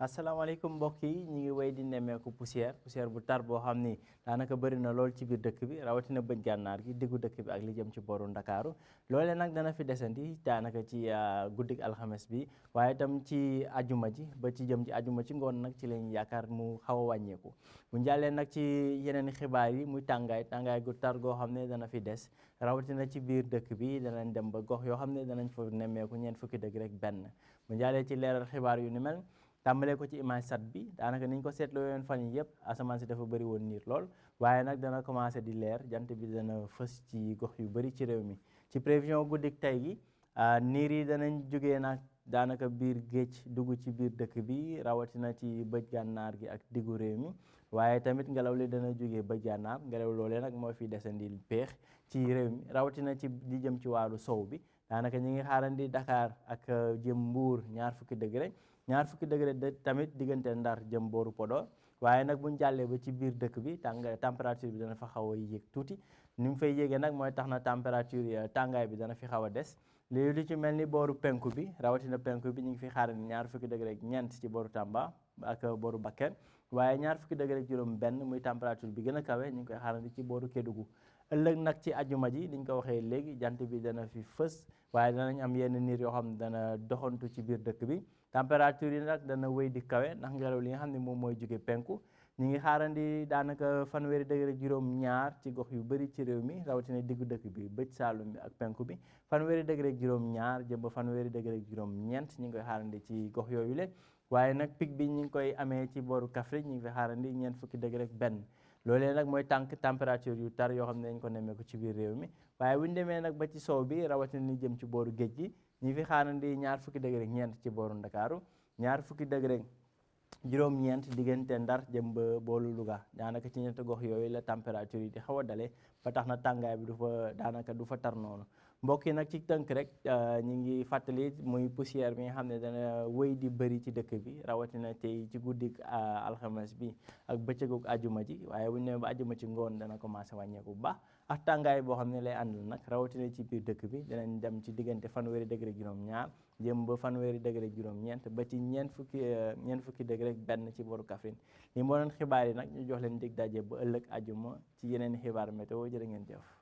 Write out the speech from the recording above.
asalaamaaleykum mbokk yi ñu ngi wéy di nemmeeku poussière bu tar boo xam ni daanaka bëri na lool ci biir dëkk bi rawatina bëj gànnaar gi diggu dëkk bi ak li jëm ci boru Ndakaaru loolee nag dana fi desandi daanaka ci guddik alxames bi waaye itam ci ajuma ji ba ci jëm ci ajuma ci ngoon nag ci lañ yaakaar mu xaw a wàññeeku bu njàllee nag ci yeneen xibaar yi muy tàngaay gu tar goo xam ne dana fi des rawatina ci biir dëkk bi danañ dem ba gox yoo xam ne danañ fa nemmeeku ñeent fukki dëgg rek benn bu njàllee ci leeral xibaar yu ni mel tàmbalee ko ci image sat bi daanaka niñ ko seetloo yoon fan yi yëpp asamaan si dafa bëri woon niir lool waaye nag dana commencé di leer jant bi dana fës ci gox yu bëri ci réew mi ci prévision guddik tey gi niir yi danañ jógee nag daanaka biir géej dugg ci biir dëkk bi rawatina ci bëj gànnaar gi ak diggu réew mi waaye tamit ngelaw li dana jógee bëj gànnaar ngelaw loolee nag moo fi desandi peex ci réew mi rawatina ci di jëm ci wàllu sow bi daanaka ñi ngi xaarandi Dakar ak jëm Mbuur ñaar fukki degré tamit diggante Ndar jëm booru Podor waaye nag buñ jàllee ba ci biir dëkk bi température bi dana fa xaw a yéeg tuuti ni mu fay yéegee nag mooy tax na température tàngaay bi dana fi xaw a des léegi lu ci mel ni booru penku bi rawatina penku bi ñu ngi fi xaarandi ñaar fukki degré ak ñeent ci booru Tamba ak booru Bakel waaye ñaar fukki degré ak juróom benn muy température bi gën a kawe ñu ngi koy xaarandi ci booru Kédougou ëllëg nag ci ajuma ji niñ ko waxee léegi jant bi dana fi fës waaye danañ am yenn niir yoo xam ne dana doxantu ci biir dëkk bi température yi nag dana wéy di kawe ndax ngelaw li nga xam ne moom mooy jóge penku ñi ngi xaarandi daanaka fanweeri degré juróom ñaar ci gox yu bëri ci réew mi rawatina diggu dëkk bi bëj saalum bi ak penku bi fanweeri degré juróom ñaar jëm ba fanweeri degré juróom ñeent ñi ngi koy xaarandi ci gox yooyu le waaye nag pic bi ñi ngi koy amee ci booru Kaffrine ñi ngi fi xaarandi ñeent fukki degré ak benn loolee nag mooy température yu tar yoo xam ne dañ ko nemmeeku ci biir réew mi waaye bu ñu demee nag ba ci sow bi rawatina ni jëm ci booru géej gi ñi fi xaarandi ñaar fukki degré ñeent ci booru Ndakaaru ñaar fukki degré juróom-ñeent diggante Ndar jëm ba boolu Louga daanaka ci ñetti gox yooyu la température yi di xaw a dalee ba tax na tàngaay bi du fa tar noonu mbokk yi nag ci tënk rek ñi ngi fàttali muy poussière bi nga xam ne dana wëy di bëri ci dëkk bi rawatina tey ci guddik alxames bi ak bëccëgug ajuma ji waaye bu ñu nee ba ajuma ci ngoon dana commencé wàññeeku bu baax ak tàngaay boo xam ne lay àndal nag rawatina ci biir dëkk bi danañ dem ci diggante fanweeri degré juróom-ñaar jëm ba fanweeri degré juróom-ñeent ba ci ñeent fukki degré benn ci boru Kaffrine li moo doon xibaar yi nag ñu jox leen dig daje ba ëllëg ajuma ci yeneen xibaar météo jërë ngeen jëf